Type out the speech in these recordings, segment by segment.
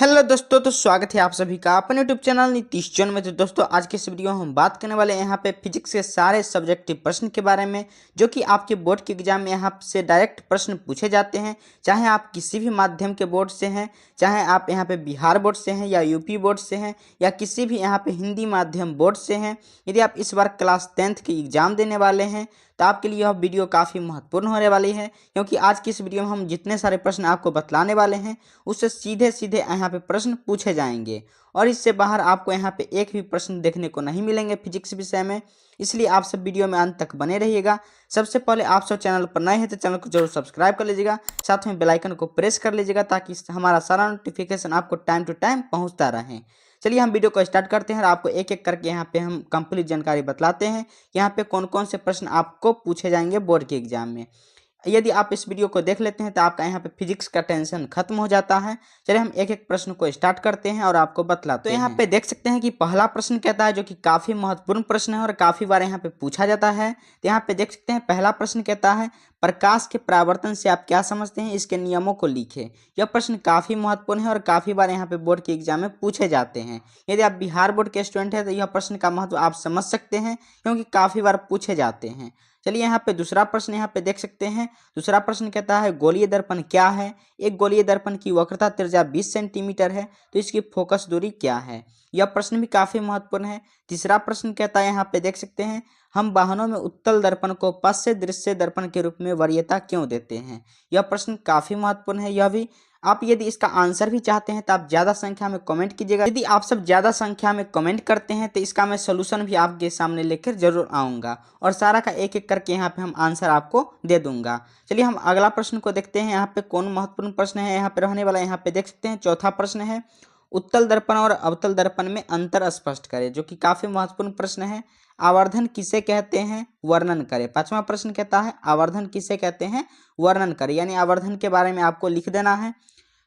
Hello दोस्तों, तो स्वागत है आप सभी का अपने यूट्यूब चैनल नीतीश जैन में। तो दोस्तों, आज के इस वीडियो में हम बात करने वाले हैं यहाँ पे फिजिक्स के सारे सब्जेक्टिव प्रश्न के बारे में, जो कि आपके बोर्ड के एग्जाम में यहाँ से डायरेक्ट प्रश्न पूछे जाते हैं। चाहे आप किसी भी माध्यम के बोर्ड से हैं, चाहे आप यहाँ पे बिहार बोर्ड से हैं या यूपी बोर्ड से हैं या किसी भी यहाँ पे हिंदी माध्यम बोर्ड से हैं। यदि आप इस बार क्लास 10th की एग्जाम देने वाले हैं तो आपके लिए यह वीडियो काफ़ी महत्वपूर्ण होने वाली है, क्योंकि आज की इस वीडियो में हम जितने सारे प्रश्न आपको बतलाने वाले हैं उससे सीधे सीधे यहाँ पे प्रश्न पूछे जाएंगे और इससे बाहर आपको यहाँ पे एक भी प्रश्न देखने को नहीं मिलेंगे फिजिक्स विषय में। इसलिए आप सब वीडियो में अंत तक बने रहिएगा। सबसे पहले आप सब चैनल पर नए हैं तो चैनल को जरूर सब्सक्राइब कर लीजिएगा, साथ में बेल आइकन को प्रेस कर लीजिएगा ताकि हमारा सारा नोटिफिकेशन आपको टाइम टू टाइम पहुँचता रहे। चलिए हम वीडियो को स्टार्ट करते हैं और आपको एक एक करके यहाँ पे हम कंप्लीट जानकारी बतलाते हैं यहाँ पे कौन कौन से प्रश्न आपको पूछे जाएंगे बोर्ड के एग्जाम में। यदि आप इस वीडियो को देख लेते हैं तो आपका यहाँ पे फिजिक्स का टेंशन खत्म हो जाता है। चलिए हम एक एक प्रश्न को स्टार्ट करते हैं और आपको बतलाते हैं। तो यहाँ पे देख सकते हैं कि पहला प्रश्न कहता है, जो कि काफ़ी महत्वपूर्ण प्रश्न है और काफ़ी बार यहाँ पे पूछा जाता है। तो यहाँ पे देख सकते हैं पहला प्रश्न कहता है, प्रकाश के परावर्तन से आप क्या समझते हैं, इसके नियमों को लिखें। यह प्रश्न काफ़ी महत्वपूर्ण है और काफ़ी बार यहाँ पे बोर्ड के एग्जाम में पूछे जाते हैं। यदि आप बिहार बोर्ड के स्टूडेंट हैं तो यह प्रश्न का महत्व आप समझ सकते हैं, क्योंकि काफ़ी बार पूछे जाते हैं। चलिए यहाँ पे दूसरा प्रश्न यहाँ पे देख सकते हैं। दूसरा प्रश्न कहता है, गोलीय दर्पण क्या है। एक गोलीय दर्पण की वक्रता त्रिज्या 20 सेंटीमीटर है, तो इसकी फोकस दूरी क्या है। यह प्रश्न भी काफ़ी महत्वपूर्ण है। तीसरा प्रश्न कहता है, यहाँ पे देख सकते हैं, हम वाहनों में उत्तल दर्पण को पश्च दृश्य दर्पण के रूप में वरीयता क्यों देते हैं। यह प्रश्न काफ़ी महत्वपूर्ण है। यह भी आप यदि इसका आंसर भी चाहते हैं तो आप ज़्यादा संख्या में कमेंट कीजिएगा। यदि आप सब ज़्यादा संख्या में कमेंट करते हैं तो इसका मैं सोल्यूशन भी आपके सामने लेकर जरूर आऊँगा और सारा का एक एक करके यहाँ पे हम आंसर आपको दे दूंगा। चलिए हम अगला प्रश्न को देखते हैं। यहाँ पे कौन महत्वपूर्ण प्रश्न है यहाँ पे रहने वाला। यहाँ पे देख सकते हैं चौथा प्रश्न है, उत्तल दर्पण और अवतल दर्पण में अंतर स्पष्ट करें, जो कि काफ़ी महत्वपूर्ण प्रश्न है। आवर्धन किसे कहते हैं, वर्णन करें। पांचवा प्रश्न कहता है, आवर्धन किसे कहते हैं, वर्णन करें, यानी आवर्धन के बारे में आपको लिख देना है।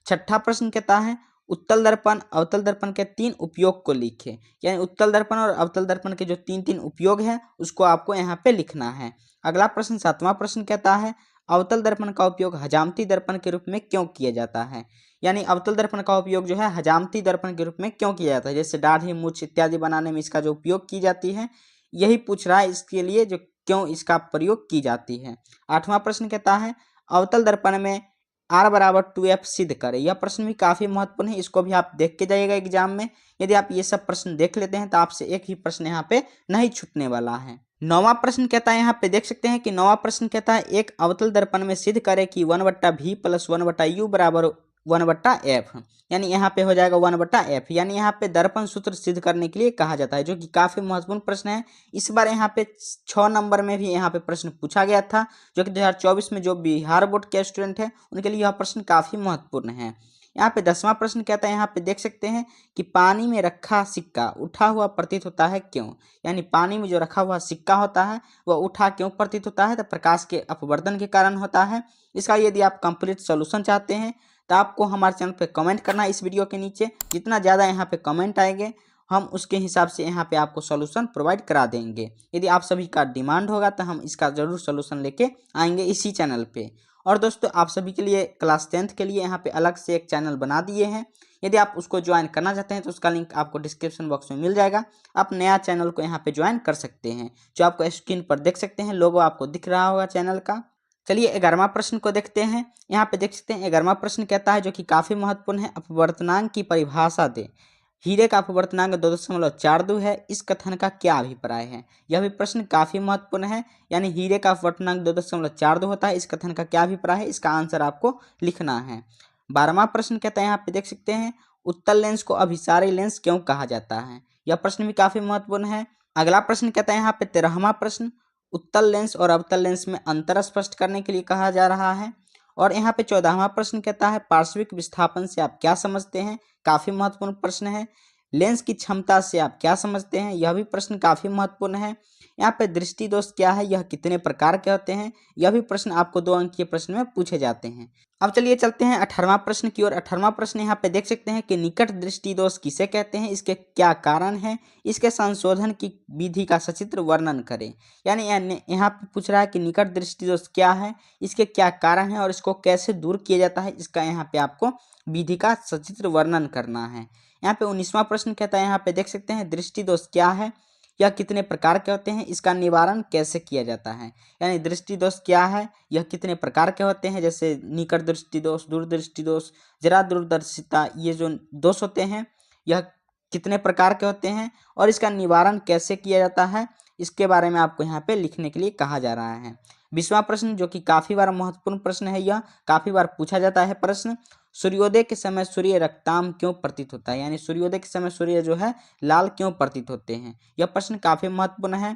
छठा प्रश्न कहता है, उत्तल दर्पण अवतल दर्पण के 3 उपयोग को लिखें, यानी उत्तल दर्पण और अवतल दर्पण के जो 3 उपयोग है उसको आपको यहाँ पे लिखना है। अगला प्रश्न सातवां प्रश्न कहता है, अवतल दर्पण का उपयोग हजामती दर्पण के रूप में क्यों किया जाता है, यानी अवतल दर्पण का उपयोग जो है हजामती दर्पण के रूप में क्यों किया जाता है, जैसे दाढ़ी मूछ इत्यादि बनाने में इसका जो उपयोग की जाती है यही पूछ रहा है, इसके लिए जो क्यों इसका प्रयोग की जाती है। आठवां प्रश्न कहता है, अवतल दर्पण में R बराबर 2F सिद्ध करें। यह प्रश्न भी काफ़ी महत्वपूर्ण है, इसको भी आप देख के जाइएगा एग्जाम में। यदि आप ये सब प्रश्न देख लेते हैं तो आपसे एक ही प्रश्न यहाँ पे नहीं छूटने वाला है। नौवां प्रश्न कहता है, यहाँ पे देख सकते हैं कि नौवां प्रश्न कहता है, एक अवतल दर्पण में सिद्ध करें कि 1/V + 1/U बराबर 1/F, यानी यहाँ पे हो जाएगा 1/F, यानी यहाँ पे दर्पण सूत्र सिद्ध करने के लिए कहा जाता है, जो कि काफ़ी महत्वपूर्ण प्रश्न है। इस बार यहाँ पे 6 नंबर में भी यहाँ पे प्रश्न पूछा गया था, जो कि 2024 में जो बिहार बोर्ड के स्टूडेंट हैं उनके लिए यह प्रश्न काफ़ी महत्वपूर्ण है। यहाँ पे 10वां प्रश्न कहता है, यहाँ पे देख सकते हैं कि पानी में रखा सिक्का उठा हुआ प्रतीत होता है क्यों, यानी पानी में जो रखा हुआ सिक्का होता है वह उठा क्यों प्रतीत होता है, तो प्रकाश के अपवर्तन के कारण होता है। इसका यदि आप कंप्लीट सोल्यूशन चाहते हैं तो आपको हमारे चैनल पे कमेंट करना है इस वीडियो के नीचे। जितना ज़्यादा यहाँ पे कमेंट आएंगे हम उसके हिसाब से यहाँ पे आपको सोल्यूशन प्रोवाइड करा देंगे। यदि आप सभी का डिमांड होगा तो हम इसका ज़रूर सोल्यूशन लेके आएंगे इसी चैनल पे। और दोस्तों, आप सभी के लिए क्लास 10th के लिए यहाँ पे अलग से एक चैनल बना दिए हैं। यदि आप उसको ज्वाइन करना चाहते हैं तो उसका लिंक आपको डिस्क्रिप्शन बॉक्स में मिल जाएगा। आप नया चैनल को यहाँ पे ज्वाइन कर सकते हैं, जो आपको स्क्रीन पर देख सकते हैं, लोगो आपको दिख रहा होगा चैनल का। चलिए 11वां प्रश्न को देखते हैं। यहाँ पे देख सकते हैं 11वां प्रश्न कहता है, जो कि काफ़ी महत्वपूर्ण है, अपवर्तनांक की परिभाषा दे। हीरे का अपवर्तनांक 2.42 है, इस कथन का क्या अभिप्राय है। यह भी प्रश्न काफ़ी महत्वपूर्ण है, यानी हीरे का अपवर्तनांक 2.42 होता है, इस कथन का क्या अभिप्राय है, इसका आंसर आपको लिखना है। 12वां प्रश्न कहता है, यहाँ पे देख सकते हैं, उत्तल लेंस को अभिसारी लेंस क्यों कहा जाता है। यह प्रश्न भी काफ़ी महत्वपूर्ण है। अगला प्रश्न कहता है, यहाँ पे 13वां प्रश्न, उत्तल लेंस और अवतल लेंस में अंतर स्पष्ट करने के लिए कहा जा रहा है। और यहाँ पे 14वां प्रश्न कहता है, पार्श्विक विस्थापन से आप क्या समझते हैं। काफ़ी महत्वपूर्ण प्रश्न है। लेंस की क्षमता से आप क्या समझते हैं, यह भी प्रश्न काफ़ी महत्वपूर्ण है। यहाँ पे दृष्टि दोष क्या है, यह कितने प्रकार के होते हैं, यह भी प्रश्न आपको 2 अंक के प्रश्न में पूछे जाते हैं। अब चलिए चलते हैं 18वां प्रश्न की ओर। 18वां प्रश्न यहाँ पे देख सकते हैं कि निकट दृष्टि दोष किसे कहते हैं, इसके क्या कारण है, इसके संशोधन की विधि का सचित्र वर्णन करें। यानी यहाँ पे पूछ रहा है कि निकट दृष्टि दोष क्या है, इसके क्या कारण है और इसको कैसे दूर किया जाता है, इसका यहाँ पे आपको विधि का सचित्र वर्णन करना है। यहाँ पे 19वां प्रश्न कहता है, यहाँ पे देख सकते हैं दृष्टि दोष क्या है, यह कितने प्रकार के होते हैं, इसका निवारण कैसे किया जाता है। यानी दृष्टि दोष क्या है, यह कितने प्रकार के होते हैं, जैसे निकट दृष्टि दोष, दूरदृष्टि दोष, जरा दूरदर्शिता, ये जो दोष होते हैं यह कितने प्रकार के होते हैं और इसका निवारण कैसे किया जाता है, इसके बारे में आपको यहाँ पे लिखने के लिए कहा जा रहा है। 20वां प्रश्न जो कि काफी बार महत्वपूर्ण प्रश्न है, यह काफी बार पूछा जाता है प्रश्न, सूर्योदय के समय सूर्य रक्ताम क्यों प्रतीत होता है, यानी सूर्योदय के समय सूर्य जो है लाल क्यों प्रतीत होते हैं। यह प्रश्न काफी महत्वपूर्ण है।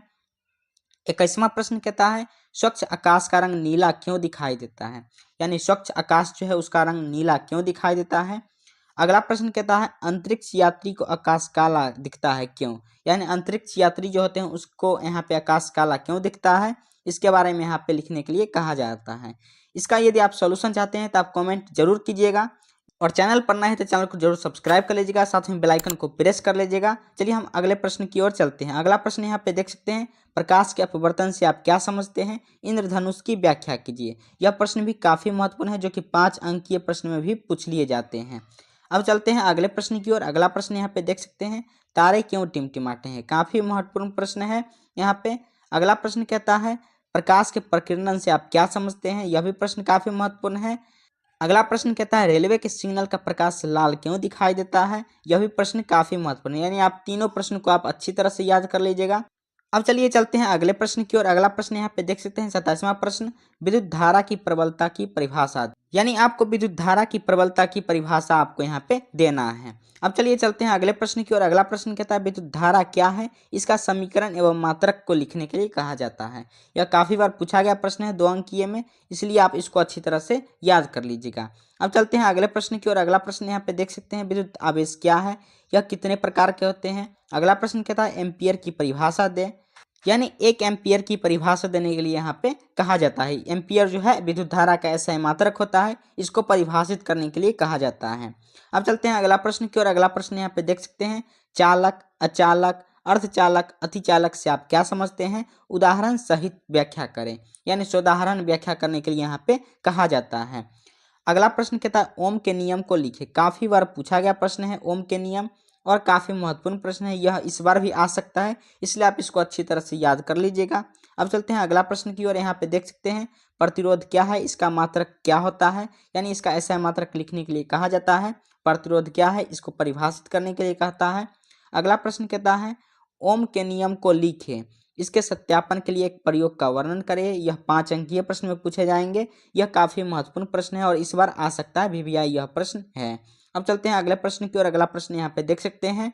21वां प्रश्न कहता है, स्वच्छ आकाश का रंग नीला क्यों दिखाई देता है, यानी स्वच्छ आकाश जो है उसका रंग नीला क्यों दिखाई देता है। अगला प्रश्न कहता है, अंतरिक्ष यात्री को आकाश काला दिखता है क्यों, यानी अंतरिक्ष यात्री जो होते हैं उसको यहाँ पे आकाश काला क्यों दिखता है, इसके बारे में यहाँ पे लिखने के लिए कहा जाता है। इसका यदि आप सॉल्यूशन चाहते हैं तो आप कमेंट जरूर कीजिएगा और चैनल पर नए हैं तो चैनल को जरूर सब्सक्राइब कर लीजिएगा, साथ में बेल आइकन को प्रेस कर लीजिएगा। चलिए हम अगले प्रश्न की ओर चलते हैं। अगला प्रश्न यहाँ पे देख सकते हैं, प्रकाश के अपवर्तन से आप क्या समझते हैं, इंद्रधनुष की व्याख्या कीजिए। यह प्रश्न भी काफी महत्वपूर्ण है जो कि 5 अंकीय प्रश्न में भी पूछ लिए जाते हैं। अब चलते हैं अगले प्रश्न की ओर। अगला प्रश्न यहाँ पे देख सकते हैं, तारे क्यों टिमटिमाते हैं, काफी महत्वपूर्ण प्रश्न है यहाँ पे। अगला प्रश्न कहता है, प्रकाश के प्रकीर्णन से आप क्या समझते हैं, यह भी प्रश्न काफी महत्वपूर्ण है। अगला प्रश्न कहता है, रेलवे के सिग्नल का प्रकाश लाल क्यों दिखाई देता है, यह भी प्रश्न काफी महत्वपूर्ण है। यानी आप तीनों प्रश्न को आप अच्छी तरह से याद कर लीजिएगा। अब चलिए चलते हैं अगले प्रश्न की ओर। अगला प्रश्न यहाँ पे देख सकते हैं 27वां प्रश्न, विद्युत धारा की प्रबलता की परिभाषा, यानी आपको विद्युत धारा की प्रबलता की परिभाषा आपको यहाँ पे देना है। अब चलिए चलते हैं अगले प्रश्न की ओर। अगला प्रश्न कहता है, विद्युत धारा क्या है, इसका समीकरण एवं मात्रक को लिखने के लिए कहा जाता है। यह काफी बार पूछा गया प्रश्न है 2 अंकीय में, इसलिए आप इसको अच्छी तरह से याद कर लीजिएगा। अब चलते हैं अगले प्रश्न की ओर। अगला प्रश्न यहाँ पे देख सकते हैं, विद्युत आवेश क्या है, यह कितने प्रकार के होते हैं। अगला प्रश्न कहता है, एम्पियर की परिभाषा दे, यानी 1 एम्पियर की परिभाषा देने के लिए यहाँ पे कहा जाता है। एम्पियर जो है विद्युत धारा का ऐसा मात्रक होता है, इसको परिभाषित करने के लिए कहा जाता है। अब चलते हैं अगला प्रश्न की ओर। अगला प्रश्न यहाँ पे देख सकते हैं, चालक, अचालक, अर्धचालक, अतिचालक से आप क्या समझते हैं, उदाहरण सहित व्याख्या करें, यानी सोदाहरण व्याख्या करने के लिए यहाँ पे कहा जाता है। अगला प्रश्न कहता है, ओम के नियम को लिखे, काफी बार पूछा गया प्रश्न है ओम के नियम और काफी महत्वपूर्ण प्रश्न है, यह इस बार भी आ सकता है, इसलिए आप इसको अच्छी तरह से याद कर लीजिएगा। अब चलते हैं अगला प्रश्न की ओर। यहाँ पे देख सकते हैं, प्रतिरोध क्या है, इसका मात्रक क्या होता है, यानी इसका ऐसा मात्रक लिखने के लिए कहा जाता है। प्रतिरोध क्या है, इसको परिभाषित करने के लिए कहता है। अगला प्रश्न कहता है, ओम के नियम को लिखे, इसके सत्यापन के लिए एक प्रयोग का वर्णन करें। यह 5 अंकीय प्रश्न में पूछे जाएंगे, यह काफी महत्वपूर्ण प्रश्न है और इस बार आ सकता है VVI यह प्रश्न है। अब चलते हैं अगले प्रश्न की ओर। अगला प्रश्न यहाँ पे देख सकते हैं,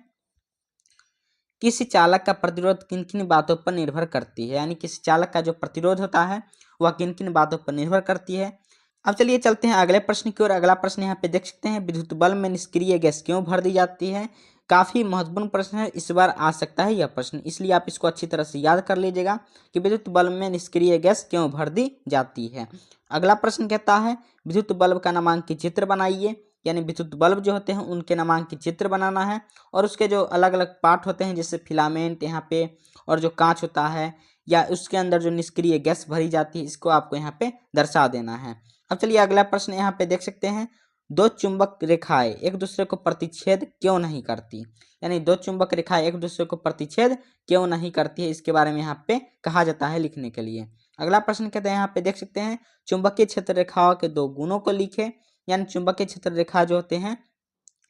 किसी चालक का प्रतिरोध किन किन बातों पर निर्भर करती है, यानी किसी चालक का जो प्रतिरोध होता है वह किन किन बातों पर निर्भर करती है। अब चलिए चलते हैं अगले प्रश्न की ओर। अगला प्रश्न यहाँ पे देख सकते हैं, विद्युत बल्ब में निष्क्रिय गैस क्यों भर दी जाती है, काफी महत्वपूर्ण प्रश्न है, इस बार आ सकता है यह प्रश्न, इसलिए आप इसको अच्छी तरह से याद कर लीजिएगा कि विद्युत बल्ब में निष्क्रिय गैस क्यों भर दी जाती है। अगला प्रश्न कहता है, विद्युत बल्ब का नामांकित चित्र बनाइए, यानी विद्युत बल्ब जो होते हैं उनके नामांकित चित्र बनाना है और उसके जो अलग अलग पार्ट होते हैं जैसे फिलामेंट यहाँ पे और जो कांच होता है या उसके अंदर जो निष्क्रिय गैस भरी जाती है, इसको आपको यहाँ पे दर्शा देना है। अब चलिए अगला प्रश्न यहाँ पे देख सकते हैं, 2 चुंबक रेखाएं एक दूसरे को प्रतिच्छेद क्यों नहीं करती, यानी 2 चुंबक रेखाएं एक दूसरे को प्रतिच्छेद क्यों नहीं करती है, इसके बारे में यहाँ पे कहा जाता है लिखने के लिए। अगला प्रश्न कहते हैं, यहाँ पे देख सकते हैं, चुंबकीय क्षेत्र रेखाओं के 2 गुणों को लिखे, यानी चुंबकीय क्षेत्र रेखा जो होते हैं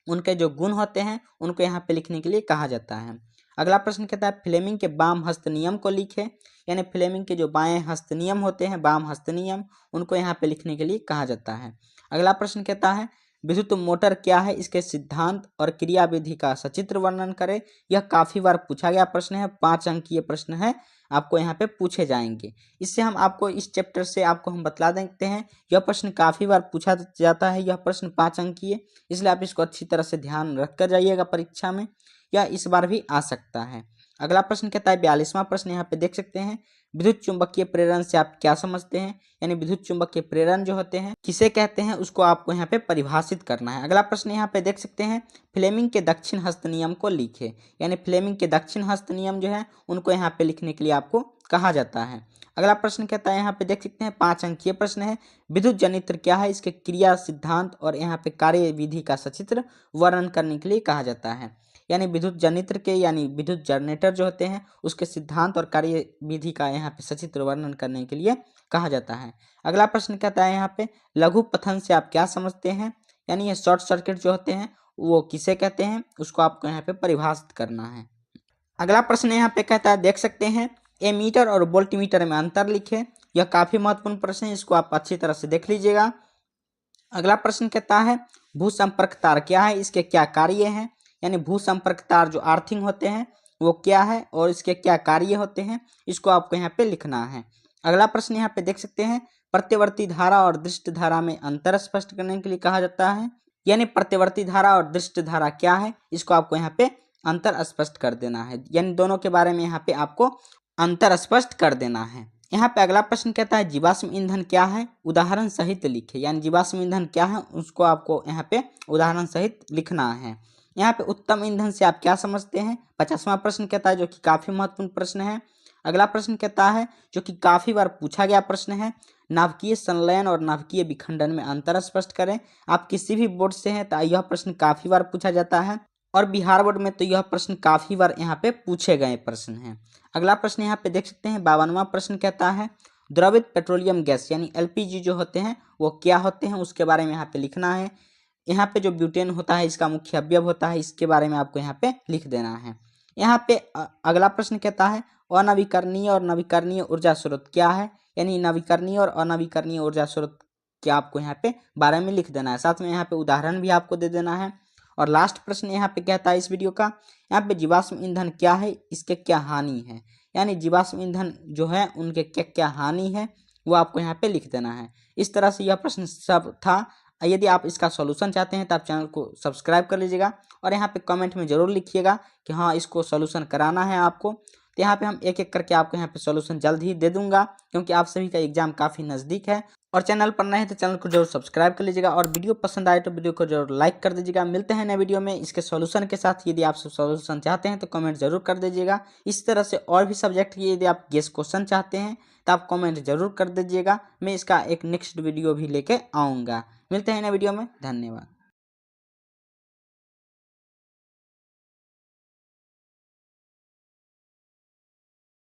उनके जो गुण होते हैं उनको यहाँ पे लिखने के लिए कहा जाता है। अगला प्रश्न कहता है, फ्लेमिंग के वाम हस्त नियम को लिखे, यानी फ्लेमिंग के जो बाएं हस्त नियम होते हैं, वाम हस्त नियम, उनको यहाँ पे लिखने के लिए कहा जाता है। अगला प्रश्न कहता है, विद्युत मोटर क्या है, इसके सिद्धांत और क्रिया विधि का सचित्र वर्णन करें। यह काफी बार पूछा गया प्रश्न है, 5 अंकीय प्रश्न है, आपको यहाँ पे पूछे जाएंगे। इससे हम आपको इस चैप्टर से आपको हम बतला देते हैं, यह प्रश्न काफी बार पूछा जाता है, यह प्रश्न 5 अंकीय, इसलिए आप इसको अच्छी तरह से ध्यान रख कर जाइएगा परीक्षा में, यह इस बार भी आ सकता है। अगला प्रश्न कहता है, 42वां प्रश्न यहाँ पे देख सकते हैं, विद्युत चुंबकीय प्रेरण से आप क्या समझते हैं, यानी विद्युत चुंबकीय प्रेरण जो होते हैं किसे कहते हैं उसको आपको यहाँ पे परिभाषित करना है। अगला प्रश्न यहाँ पे देख सकते हैं, फ्लेमिंग के दक्षिण हस्त नियम को लिखे, यानी फ्लेमिंग के दक्षिण हस्त नियम जो है उनको यहाँ पे लिखने के लिए आपको कहा जाता है। अगला प्रश्न कहता है, यहाँ पे देख सकते हैं 5 अंकीय प्रश्न है। विद्युत जनित्र क्या है, इसके क्रिया सिद्धांत और यहाँ पे कार्य विधि का सचित्र वर्णन करने के लिए कहा जाता है। यानी विद्युत जनित्र के यानी विद्युत जनरेटर जो होते हैं उसके सिद्धांत और कार्य विधि का यहाँ पे सचित्र वर्णन करने के लिए कहा जाता है। अगला प्रश्न कहता है यहाँ पे लघु पथन से आप क्या समझते हैं, यानी ये शॉर्ट सर्किट जो होते हैं वो किसे कहते हैं, उसको आपको यहाँ पे परिभाषित करना है। अगला प्रश्न यहाँ पे कहता है, देख सकते हैं एमीटर और वोल्टमीटर में अंतर लिखें। यह काफी महत्वपूर्ण प्रश्न है, इसको आप अच्छी तरह से देख लीजिएगा। अगला प्रश्न कहता है भू संपर्क तार क्या है, इसके क्या कार्य हैं, यानी भू संपर्क तार जो अर्थिंग होते हैं वो क्या है और इसके क्या कार्य होते हैं, इसको आपको यहाँ पे लिखना है। अगला प्रश्न यहाँ पे देख सकते हैं प्रत्यवर्ती धारा और दृष्ट धारा में अंतर स्पष्ट करने के लिए कहा जाता है। यानी प्रत्यवर्ती धारा और दृष्ट धारा क्या है, इसको आपको यहाँ पे अंतर स्पष्ट कर देना है, यानी दोनों के बारे में यहाँ पे आपको अंतर स्पष्ट कर देना है। यहाँ पे अगला प्रश्न कहता है जीवाश्म ईंधन क्या है, उदाहरण सहित लिखे। यानी जीवाश्म ईंधन क्या है उसको आपको यहाँ पे उदाहरण सहित लिखना है। यहाँ पे उत्तम ईंधन से आप क्या समझते हैं, 50वां प्रश्न कहता है, जो कि काफी महत्वपूर्ण प्रश्न है। अगला प्रश्न कहता है जो कि काफी बार पूछा गया प्रश्न है, नाभिकीय संलयन और नाभिकीय विखंडन में अंतर स्पष्ट करें। आप किसी भी बोर्ड से हैं तो यह प्रश्न काफी बार पूछा जाता है और बिहार बोर्ड में तो यह प्रश्न काफी बार यहाँ पे पूछे गए प्रश्न हैं। अगला प्रश्न यहाँ पे देख सकते हैं 52वां प्रश्न कहता है द्रवित पेट्रोलियम गैस यानी एलपीजी जो होते हैं वो क्या होते हैं, उसके बारे में यहाँ पे लिखना है। यहाँ पे जो ब्यूटेन होता है इसका मुख्य अवयव होता है, इसके बारे में आपको यहाँ पे लिख देना है। यहाँ पे अगला प्रश्न कहता है अनवीकरणीय और नवीकरणीय ऊर्जा स्रोत क्या है, यानी नवीकरणीय और अनवीकरणीय ऊर्जा स्रोत क्या आपको यहाँ पे बारे में लिख देना है। साथ में यहाँ पे उदाहरण भी आपको दे देना है। और लास्ट प्रश्न यहाँ पे कहता है इस वीडियो का, यहाँ पे जीवाश्म ईंधन क्या है, इसके क्या हानि है, यानी जीवाश्म ईंधन जो है उनके क्या क्या हानि है वो आपको यहाँ पे लिख देना है। इस तरह से यह प्रश्न सब था। यदि आप इसका सॉल्यूशन चाहते हैं तो आप चैनल को सब्सक्राइब कर लीजिएगा और यहाँ पे कमेंट में जरूर लिखिएगा कि हाँ इसको सॉल्यूशन कराना है आपको। तो यहाँ पे हम एक एक करके आपको यहाँ पे सॉल्यूशन जल्द ही दे दूंगा, क्योंकि आप सभी का एग्जाम काफ़ी नज़दीक है। और चैनल पर नए हैं तो चैनल को जरूर सब्सक्राइब कर लीजिएगा और वीडियो पसंद आए तो वीडियो को जरूर लाइक कर दीजिएगा। मिलते हैं नए वीडियो में इसके सॉल्यूशन के साथ। यदि आप सॉल्यूशन चाहते हैं तो कमेंट जरूर कर दीजिएगा। इस तरह से और भी सब्जेक्ट की यदि आप गेस क्वेश्चन चाहते हैं तो आप कमेंट जरूर कर दीजिएगा। मैं इसका एक नेक्स्ट वीडियो भी लेके आऊँगा। मिलते हैं नए वीडियो में, धन्यवाद।